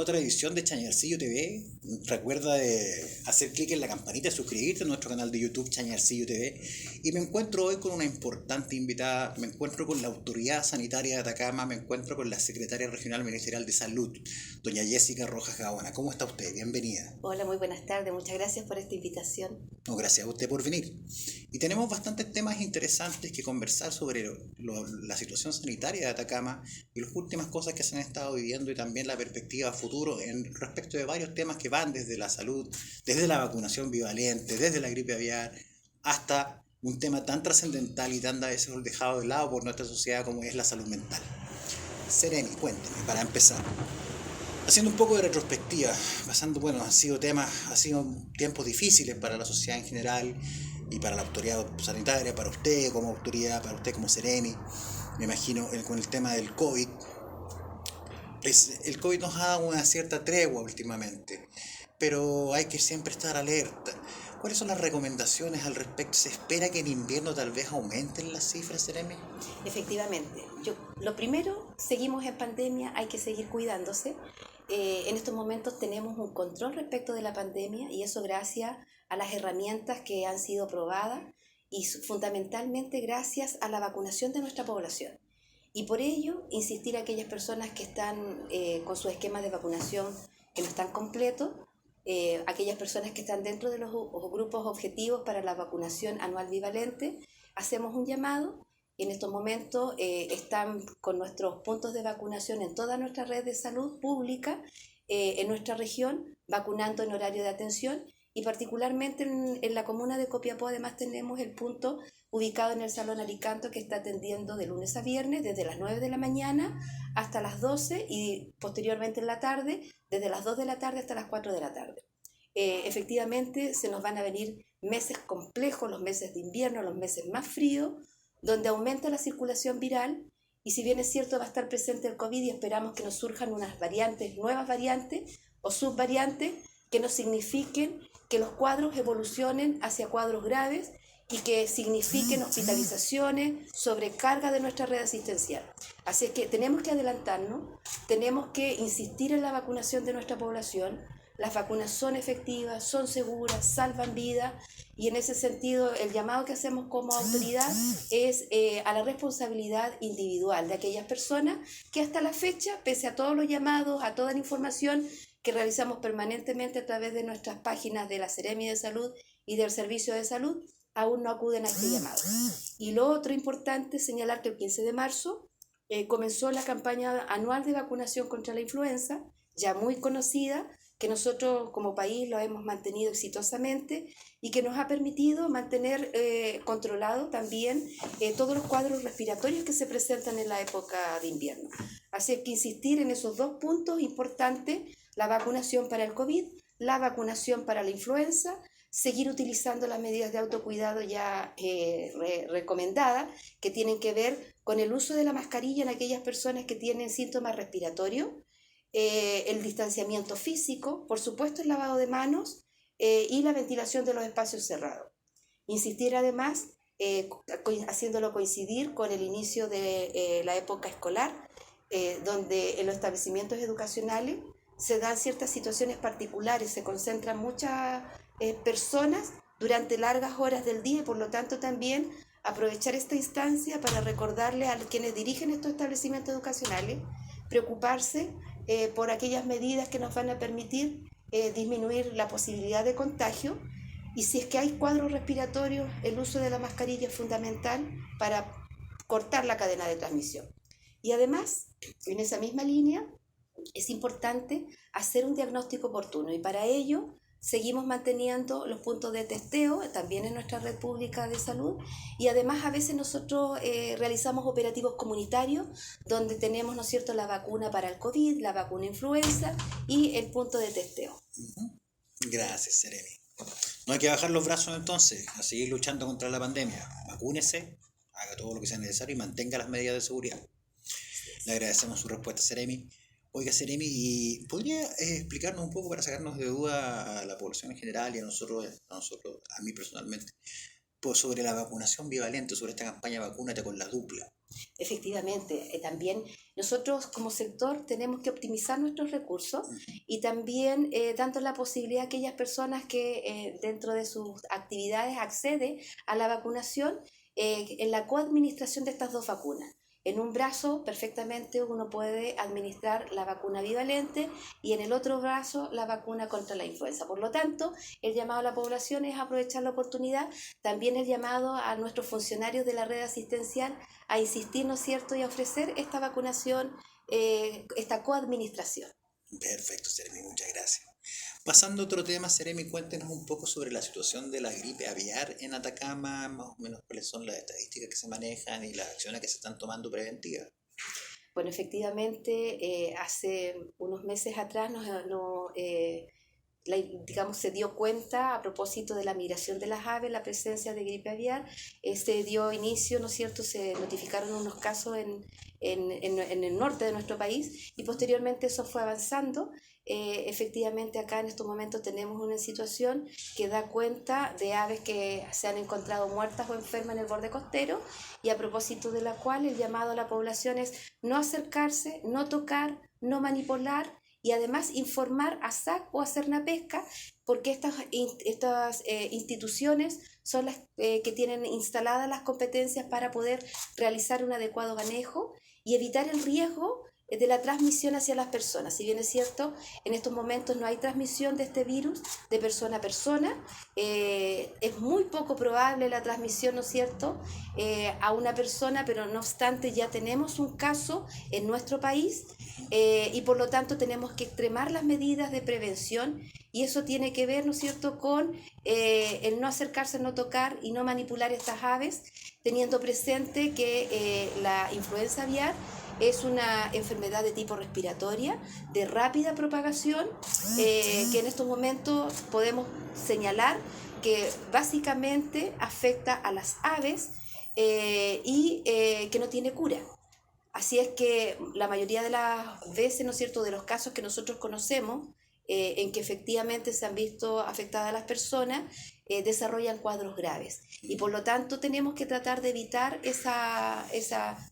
otra edición de Chañarcillo TV. Recuerda de hacer clic en la campanita y suscribirte a nuestro canal de YouTube Chañarcillo TV. Y me encuentro hoy con una importante invitada. Me encuentro con la Autoridad Sanitaria de Atacama. Me encuentro con la Secretaria Regional Ministerial de Salud, doña Jessica Rojas Gaona. ¿Cómo está usted? Bienvenida. Hola, muy buenas tardes. Muchas gracias por esta invitación. No, gracias a usted por venir. Y tenemos bastantes temas interesantes que conversar sobre la situación sanitaria de Atacama y las últimas cosas que se han estado viviendo y también la perspectiva a futuro en respecto de varios temas que van desde la salud, desde la vacunación bivalente, desde la gripe aviar, hasta un tema tan trascendental y tan a veces dejado de lado por nuestra sociedad como es la salud mental. Seremi, cuénteme, para empezar. Haciendo un poco de retrospectiva, han sido tiempos difíciles para la sociedad en general y para la autoridad sanitaria, para usted como autoridad, para usted como Seremi. Me imagino con el tema del COVID. El COVID nos ha dado una cierta tregua últimamente, pero hay que siempre estar alerta. ¿Cuáles son las recomendaciones al respecto? ¿Se espera que en invierno tal vez aumenten las cifras, Seremi? Efectivamente, lo primero, seguimos en pandemia, hay que seguir cuidándose. En estos momentos tenemos un control respecto de la pandemia y eso gracias a las herramientas que han sido probadas y fundamentalmente gracias a la vacunación de nuestra población. Y por ello, insistir a aquellas personas que están con su esquema de vacunación que no están completos, aquellas personas que están dentro de los grupos objetivos para la vacunación anual bivalente, hacemos un llamado. En estos momentos están con nuestros puntos de vacunación en toda nuestra red de salud pública, en nuestra región, vacunando en horario de atención y particularmente en la comuna de Copiapó además tenemos el punto ubicado en el Salón Alicanto que está atendiendo de lunes a viernes desde las 9 de la mañana hasta las 12 y posteriormente en la tarde desde las 2 de la tarde hasta las 4 de la tarde. Efectivamente se nos van a venir meses complejos, los meses de invierno, los meses más fríos, donde aumenta la circulación viral y si bien es cierto va a estar presente el COVID y esperamos que nos surjan unas variantes, nuevas variantes o subvariantes que nos signifiquen que los cuadros evolucionen hacia cuadros graves y que signifiquen hospitalizaciones, sobrecarga de nuestra red asistencial. Así es que tenemos que adelantarnos, tenemos que insistir en la vacunación de nuestra población. Las vacunas son efectivas, son seguras, salvan vidas y en ese sentido el llamado que hacemos como autoridad es a la responsabilidad individual de aquellas personas que hasta la fecha, pese a todos los llamados, a toda la información que realizamos permanentemente a través de nuestras páginas de la Seremi de Salud y del Servicio de Salud, aún no acuden a este llamado. Y lo otro importante es señalar que el 15 de marzo comenzó la campaña anual de vacunación contra la influenza, ya muy conocida, que nosotros como país lo hemos mantenido exitosamente y que nos ha permitido mantener controlado también todos los cuadros respiratorios que se presentan en la época de invierno. Así que insistir en esos dos puntos importantes, la vacunación para el COVID, la vacunación para la influenza, seguir utilizando las medidas de autocuidado ya recomendadas que tienen que ver con el uso de la mascarilla en aquellas personas que tienen síntomas respiratorios, el distanciamiento físico, por supuesto el lavado de manos y la ventilación de los espacios cerrados. Insistir además, haciéndolo coincidir con el inicio de la época escolar, donde en los establecimientos educacionales se dan ciertas situaciones particulares, se concentran muchas personas durante largas horas del día y por lo tanto también aprovechar esta instancia para recordarle a quienes dirigen estos establecimientos educacionales, preocuparse por aquellas medidas que nos van a permitir disminuir la posibilidad de contagio y si es que hay cuadros respiratorios, el uso de la mascarilla es fundamental para cortar la cadena de transmisión. Y además, en esa misma línea, es importante hacer un diagnóstico oportuno y para ello seguimos manteniendo los puntos de testeo también en nuestra red pública de salud y además a veces nosotros realizamos operativos comunitarios donde tenemos, ¿no es cierto?, la vacuna para el COVID, la vacuna influenza y el punto de testeo. Gracias, Seremi. No hay que bajar los brazos entonces, a seguir luchando contra la pandemia. Vacúnese, haga todo lo que sea necesario y mantenga las medidas de seguridad. Le agradecemos su respuesta, Seremi. Oiga, Seremi, ¿y podría explicarnos un poco para sacarnos de duda a la población en general y a nosotros, a mí personalmente, Pues sobre la vacunación bivalente, sobre esta campaña Vacúnate con la dupla. Efectivamente, también nosotros como sector tenemos que optimizar nuestros recursos y también dando la posibilidad a aquellas personas que dentro de sus actividades acceden a la vacunación en la coadministración de estas dos vacunas. En un brazo perfectamente uno puede administrar la vacuna bivalente y en el otro brazo la vacuna contra la influenza. Por lo tanto, el llamado a la población es aprovechar la oportunidad, también el llamado a nuestros funcionarios de la red asistencial a insistir, ¿no es cierto?, y a ofrecer esta vacunación, esta coadministración. Perfecto, Seremi, muchas gracias. Pasando a otro tema, Seremi, cuéntenos un poco sobre la situación de la gripe aviar en Atacama, más o menos cuáles son las estadísticas que se manejan y las acciones que se están tomando preventivas. Bueno, efectivamente, hace unos meses atrás digamos, se dio cuenta a propósito de la migración de las aves, la presencia de gripe aviar, se dio inicio, ¿no es cierto?, se notificaron unos casos en el norte de nuestro país y posteriormente eso fue avanzando. Efectivamente acá en estos momentos tenemos una situación que da cuenta de aves que se han encontrado muertas o enfermas en el borde costero y a propósito de la cual el llamado a la población es no acercarse, no tocar, no manipular y además informar a SAC o a Cernapesca porque estas instituciones son las que tienen instaladas las competencias para poder realizar un adecuado manejo y evitar el riesgo de la transmisión hacia las personas. Si bien es cierto, en estos momentos no hay transmisión de este virus de persona a persona, es muy poco probable la transmisión, ¿no es cierto?, a una persona, pero no obstante ya tenemos un caso en nuestro país y por lo tanto tenemos que extremar las medidas de prevención y eso tiene que ver, ¿no es cierto?, con el no acercarse, no tocar y no manipular estas aves, teniendo presente que la influenza aviar es una enfermedad de tipo respiratoria, de rápida propagación, que en estos momentos podemos señalar que básicamente afecta a las aves y que no tiene cura. Así es que la mayoría de las veces, ¿no es cierto?, de los casos que nosotros conocemos, en que efectivamente se han visto afectadas las personas, desarrollan cuadros graves. Y por lo tanto tenemos que tratar de evitar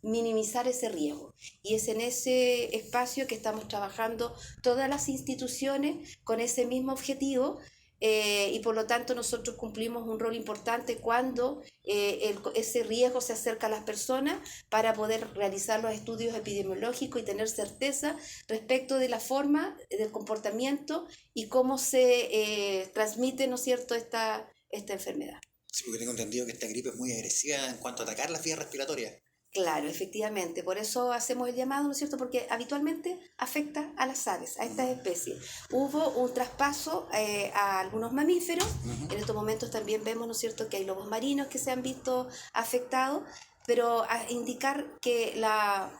minimizar ese riesgo. Y es en ese espacio que estamos trabajando todas las instituciones con ese mismo objetivo. Y por lo tanto nosotros cumplimos un rol importante cuando ese riesgo se acerca a las personas para poder realizar los estudios epidemiológicos y tener certeza respecto de la forma del comportamiento y cómo se transmite, ¿no es cierto?, esta enfermedad. Sí, porque tengo entendido que esta gripe es muy agresiva en cuanto a atacar las vías respiratorias. Claro, efectivamente, por eso hacemos el llamado, ¿no es cierto?, porque habitualmente afecta a las aves, a estas especies. Hubo un traspaso a algunos mamíferos, en estos momentos también vemos, ¿no es cierto?, que hay lobos marinos que se han visto afectados, pero a indicar que la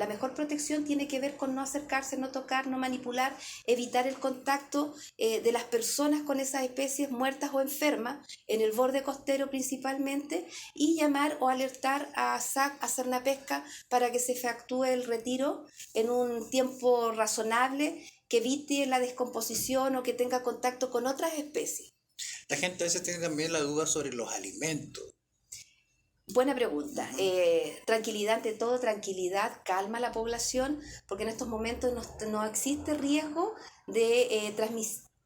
mejor protección tiene que ver con no acercarse, no tocar, no manipular, evitar el contacto de las personas con esas especies muertas o enfermas, en el borde costero principalmente, y llamar o alertar a SAC, a Cernapesca, para que se efectúe el retiro en un tiempo razonable, que evite la descomposición o que tenga contacto con otras especies. La gente a veces tiene también la duda sobre los alimentos. Buena pregunta. Tranquilidad ante todo, tranquilidad, calma a la población, porque en estos momentos no existe riesgo de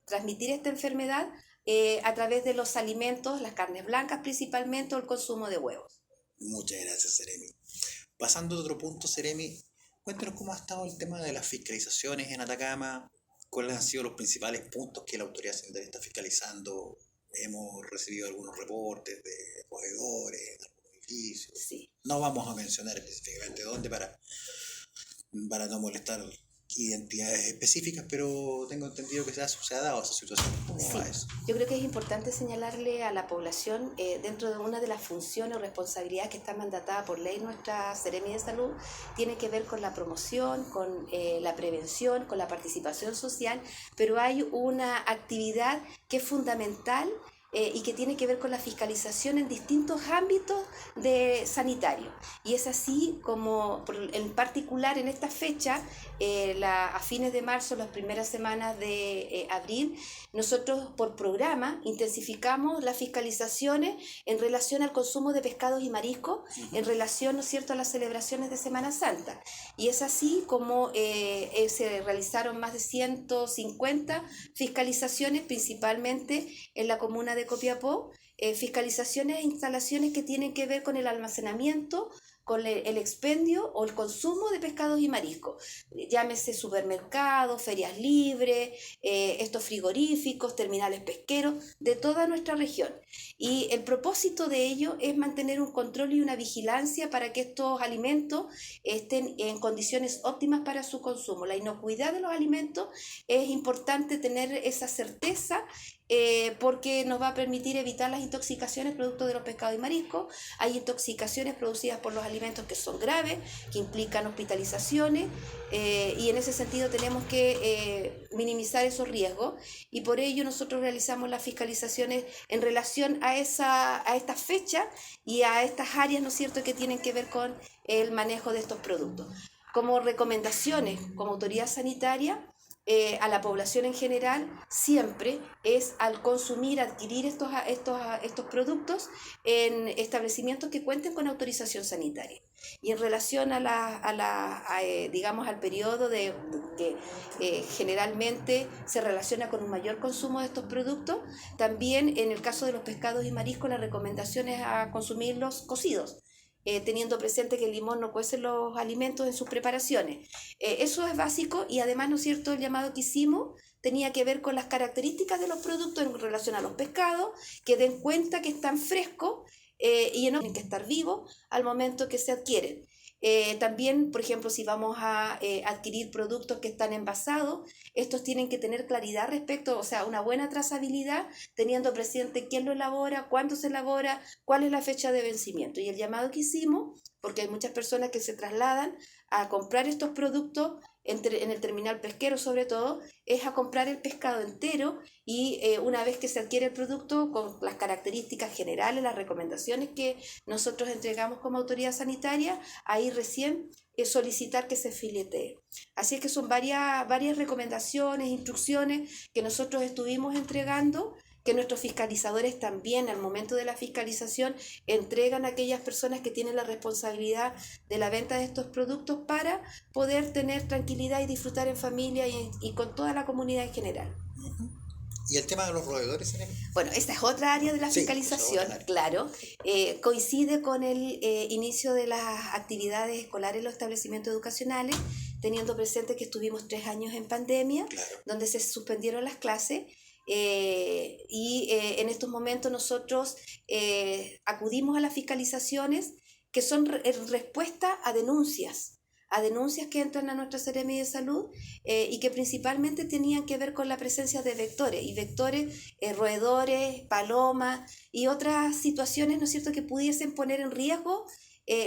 transmitir esta enfermedad a través de los alimentos, las carnes blancas principalmente, o el consumo de huevos. Muchas gracias, Seremi. Pasando a otro punto, Seremi, cuéntanos cómo ha estado el tema de las fiscalizaciones en Atacama, cuáles han sido los principales puntos que la autoridad sanitaria está fiscalizando. Hemos recibido algunos reportes de roedores, de algunos edificios. Sí. No vamos a mencionar específicamente dónde para no molestar identidades específicas, pero tengo entendido que se ha dado esa situación. ¿Cómo va eso? Yo creo que es importante señalarle a la población, dentro de una de las funciones o responsabilidades que está mandatada por ley nuestra Seremi de Salud, tiene que ver con la promoción, con la prevención, con la participación social, pero hay una actividad que es fundamental y que tiene que ver con la fiscalización en distintos ámbitos sanitarios. Y es así como, en particular en esta fecha, a fines de marzo, las primeras semanas de abril, nosotros por programa intensificamos las fiscalizaciones en relación al consumo de pescados y mariscos, en relación, ¿no es cierto?, a las celebraciones de Semana Santa. Y es así como se realizaron más de 150 fiscalizaciones, principalmente en la comuna de Copiapó, fiscalizaciones e instalaciones que tienen que ver con el almacenamiento, con el expendio o el consumo de pescados y mariscos, llámese supermercados, ferias libres, estos frigoríficos, terminales pesqueros de toda nuestra región. Y el propósito de ello es mantener un control y una vigilancia para que estos alimentos estén en condiciones óptimas para su consumo. La inocuidad de los alimentos es importante tener esa certeza, porque nos va a permitir evitar las intoxicaciones producto de los pescados y mariscos. Hay intoxicaciones producidas por los alimentos que son graves, que implican hospitalizaciones, y en ese sentido tenemos que minimizar esos riesgos, y por ello nosotros realizamos las fiscalizaciones en relación a esta fecha y a estas áreas, ¿no es cierto?, que tienen que ver con el manejo de estos productos. Como recomendaciones, como autoridad sanitaria, a la población en general, siempre es al consumir, adquirir estos productos en establecimientos que cuenten con autorización sanitaria. Y en relación digamos, al periodo que generalmente se relaciona con un mayor consumo de estos productos, también en el caso de los pescados y mariscos, la recomendación es a consumirlos cocidos, teniendo presente que el limón no cuece los alimentos en sus preparaciones. Eso es básico, y además, ¿no es cierto?, el llamado que hicimos tenía que ver con las características de los productos en relación a los pescados, que den cuenta que están frescos y no tienen que estar vivos al momento que se adquieren. También, por ejemplo, si vamos a adquirir productos que están envasados, estos tienen que tener claridad respecto, o sea, una buena trazabilidad, teniendo presente quién lo elabora, cuándo se elabora, cuál es la fecha de vencimiento. Y el llamado que hicimos, porque hay muchas personas que se trasladan a comprar estos productos en el terminal pesquero sobre todo, es a comprar el pescado entero, y una vez que se adquiere el producto con las características generales, las recomendaciones que nosotros entregamos como autoridad sanitaria, ahí recién solicitar que se filetee. Así es que son varias recomendaciones, instrucciones que nosotros estuvimos entregando, que nuestros fiscalizadores también al momento de la fiscalización entregan a aquellas personas que tienen la responsabilidad de la venta de estos productos, para poder tener tranquilidad y disfrutar en familia y con toda la comunidad en general. ¿Y el tema de los roedores, Seremi? Bueno, esta es otra área de la fiscalización, claro. Coincide con el inicio de las actividades escolares en los establecimientos educacionales, teniendo presente que estuvimos 3 años en pandemia, donde se suspendieron las clases. En estos momentos nosotros acudimos a las fiscalizaciones, que son respuesta a denuncias que entran a nuestra Seremi de Salud, y que principalmente tenían que ver con la presencia de vectores, roedores, palomas y otras situaciones, ¿no es cierto?, que pudiesen poner en riesgo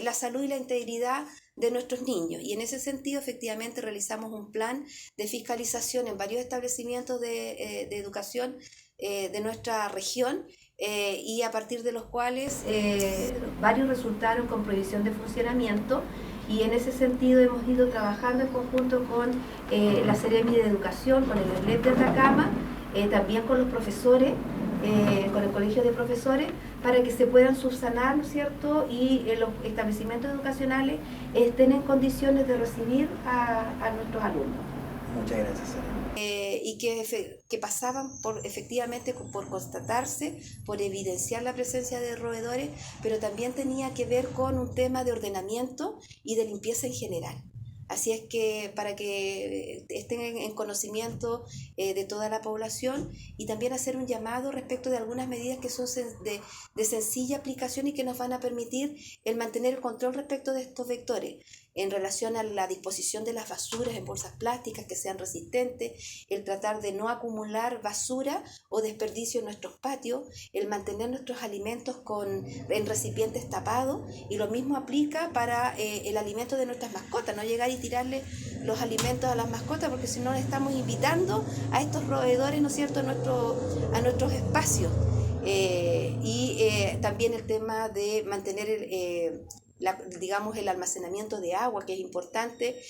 la salud y la integridad de nuestros niños. Y en ese sentido, efectivamente, realizamos un plan de fiscalización en varios establecimientos de educación de nuestra región, y a partir de los cuales varios resultaron con prohibición de funcionamiento. Y en ese sentido hemos ido trabajando en conjunto con la Seremi de Educación, con el ERLEP de Atacama, también con los profesores, con el Colegio de Profesores, para que se puedan subsanar, ¿no es cierto?, y los establecimientos educacionales estén en condiciones de recibir a nuestros alumnos. Muchas gracias, Seremi. Y que pasaban efectivamente por constatarse, por evidenciar la presencia de roedores, pero también tenía que ver con un tema de ordenamiento y de limpieza en general. Así es que para que estén en conocimiento de toda la población, y también hacer un llamado respecto de algunas medidas que son de sencilla aplicación y que nos van a permitir el mantener el control respecto de estos vectores, en relación a la disposición de las basuras en bolsas plásticas que sean resistentes, el tratar de no acumular basura o desperdicio en nuestros patios, el mantener nuestros alimentos en recipientes tapados, y lo mismo aplica para el alimento de nuestras mascotas, no llegar y tirarle los alimentos a las mascotas, porque si no estamos invitando a estos roedores, ¿no es cierto?, a nuestros espacios. También el tema de mantener digamos, el almacenamiento de agua, que es importante,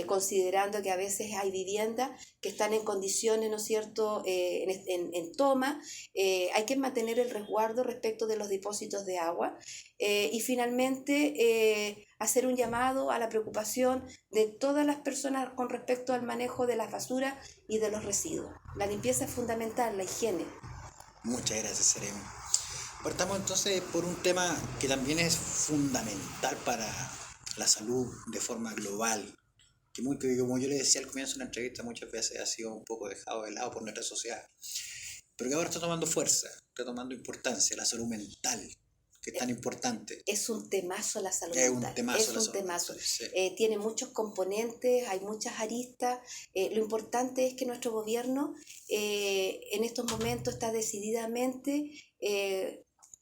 considerando que a veces hay viviendas que están en condiciones, ¿no es cierto?, en toma. Hay que mantener el resguardo respecto de los depósitos de agua. Y finalmente, hacer un llamado a la preocupación de todas las personas con respecto al manejo de las basuras y de los residuos. La limpieza es fundamental, la higiene. Muchas gracias, Seremi. Partamos entonces por un tema que también es fundamental para la salud de forma global, que como yo le decía al comienzo de la entrevista, muchas veces ha sido un poco dejado de lado por nuestra sociedad, pero que ahora está tomando fuerza, está tomando importancia, la salud mental, que es tan importante. Es un temazo la salud mental. Es un temazo. Sí. Tiene muchos componentes, hay muchas aristas. Lo importante es que nuestro gobierno en estos momentos está decididamente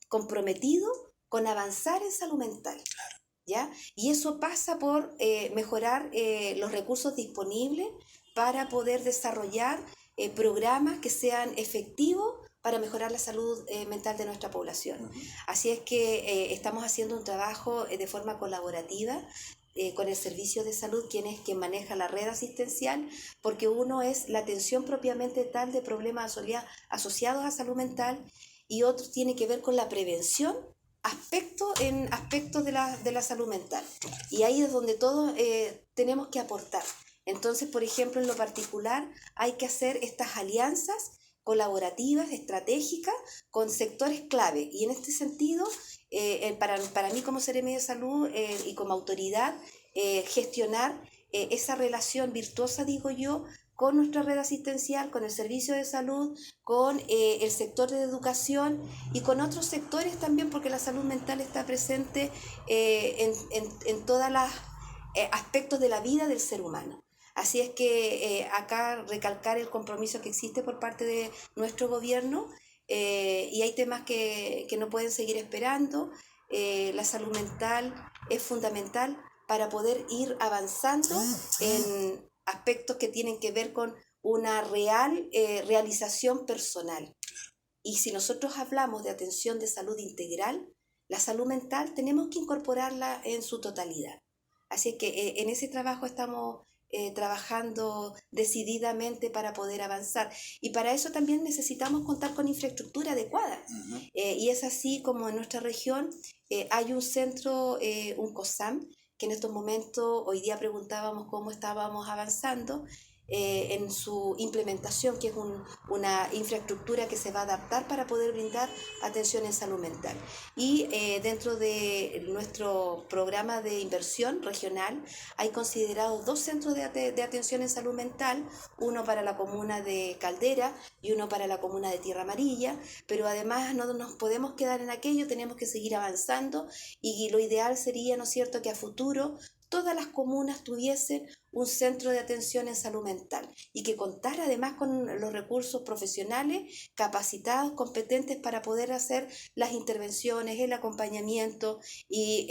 comprometido con avanzar en salud mental. Claro. ¿Ya? Y eso pasa por mejorar los recursos disponibles para poder desarrollar programas que sean efectivos para mejorar la salud mental de nuestra población. Uh-huh. Así es que estamos haciendo un trabajo de forma colaborativa con el servicio de salud, quien maneja la red asistencial, porque uno es la atención propiamente tal de problemas asociados a salud mental, y otro tiene que ver con la prevención, aspectos de la salud mental. Y ahí es donde todos tenemos que aportar. Entonces, por ejemplo, en lo particular, hay que hacer estas alianzas colaborativas, estratégicas, con sectores clave. Y en este sentido, para mí como Seremi de Salud y como autoridad, gestionar esa relación virtuosa, digo yo, con nuestra red asistencial, con el servicio de salud, con el sector de educación y con otros sectores también, porque la salud mental está presente en todos los aspectos de la vida del ser humano. Así es que acá recalcar el compromiso que existe por parte de nuestro gobierno, y hay temas que no pueden seguir esperando. La salud mental es fundamental para poder ir avanzando en aspectos que tienen que ver con una realización personal. Y si nosotros hablamos de atención de salud integral, la salud mental tenemos que incorporarla en su totalidad. Así es que en ese trabajo estamos trabajando decididamente para poder avanzar. Y para eso también necesitamos contar con infraestructura adecuada. Uh-huh. Y es así como en nuestra región hay un centro, un COSAM, que en estos momentos, hoy día preguntábamos cómo estábamos avanzando en su implementación, que es una infraestructura que se va a adaptar para poder brindar atención en salud mental. Y dentro de nuestro programa de inversión regional hay considerados 2 centros de atención en salud mental, uno para la comuna de Caldera y uno para la comuna de Tierra Amarilla, pero además no nos podemos quedar en aquello, tenemos que seguir avanzando, y lo ideal sería, ¿no es cierto?, que a futuro todas las comunas tuviesen un centro de atención en salud mental y que contara además con los recursos profesionales capacitados, competentes para poder hacer las intervenciones, el acompañamiento y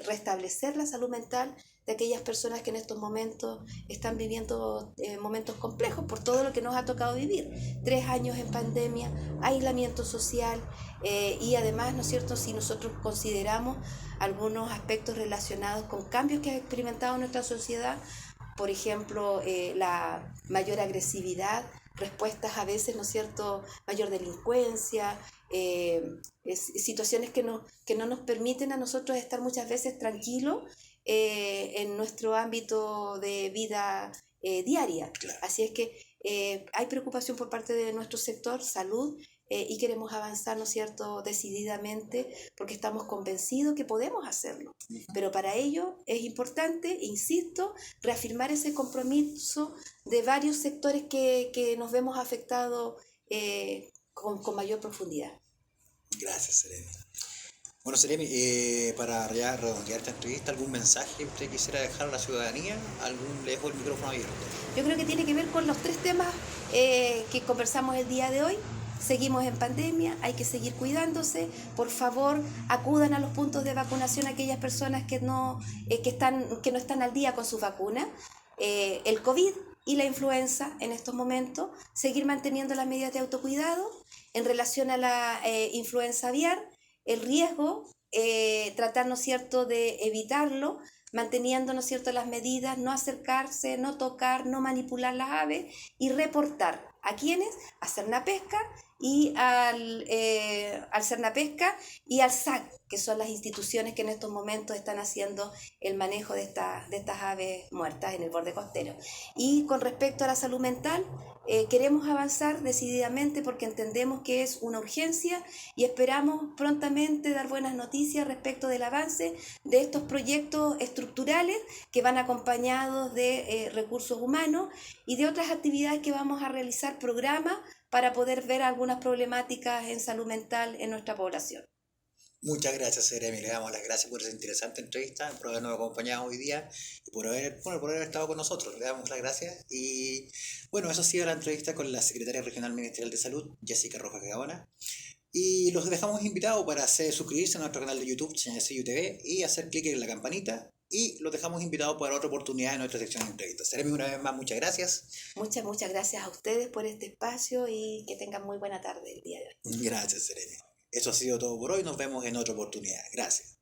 restablecer la salud mental de aquellas personas que en estos momentos están viviendo momentos complejos por todo lo que nos ha tocado vivir. 3 años en pandemia, aislamiento social, y además, ¿no es cierto?, si nosotros consideramos algunos aspectos relacionados con cambios que ha experimentado nuestra sociedad, por ejemplo, la mayor agresividad, respuestas a veces, ¿no es cierto?, mayor delincuencia, situaciones que no nos permiten a nosotros estar muchas veces tranquilos en nuestro ámbito de vida diaria. Claro. Así es que hay preocupación por parte de nuestro sector salud, y queremos avanzar, ¿no es cierto?, decididamente, porque estamos convencidos que podemos hacerlo. Uh-huh. Pero para ello es importante, insisto, reafirmar ese compromiso de varios sectores que nos vemos afectados con mayor profundidad. Gracias, Seremi. Bueno, Seremi, para ya redondear esta entrevista, ¿algún mensaje que usted quisiera dejar a la ciudadanía? Le dejo el micrófono abierto. Yo creo que tiene que ver con los 3 temas que conversamos el día de hoy. Seguimos en pandemia, hay que seguir cuidándose. Por favor, acudan a los puntos de vacunación aquellas personas que no están al día con sus vacunas. El COVID y la influenza en estos momentos, seguir manteniendo las medidas de autocuidado en relación a la influenza aviar, el riesgo, tratar, ¿no es cierto?, de evitarlo, manteniendo, ¿no es cierto?, las medidas, no acercarse, no tocar, no manipular las aves y reportar. ¿A quiénes? A Cernapesca y al Cernapesca y al SAC, que son las instituciones que en estos momentos están haciendo el manejo de estas aves muertas en el borde costero. Y con respecto a la salud mental, queremos avanzar decididamente porque entendemos que es una urgencia y esperamos prontamente dar buenas noticias respecto del avance de estos proyectos estructurales que van acompañados de recursos humanos y de otras actividades que vamos a realizar, programas para poder ver algunas problemáticas en salud mental en nuestra población. Muchas gracias, Seremi. Le damos las gracias por esa interesante entrevista, por habernos acompañado hoy día y por haber estado con nosotros. Le damos las gracias. Y bueno, eso ha sido la entrevista con la secretaria regional ministerial de Salud, Jessica Rojas Gaona. Y los dejamos invitados para suscribirse a nuestro canal de YouTube, CNCU TV, y hacer clic en la campanita. Y los dejamos invitados para otra oportunidad en nuestra sección de entrevistas. Seremi, una vez más, muchas gracias. Muchas gracias a ustedes por este espacio y que tengan muy buena tarde el día de hoy. Gracias, Seremi. Eso ha sido todo por hoy. Nos vemos en otra oportunidad. Gracias.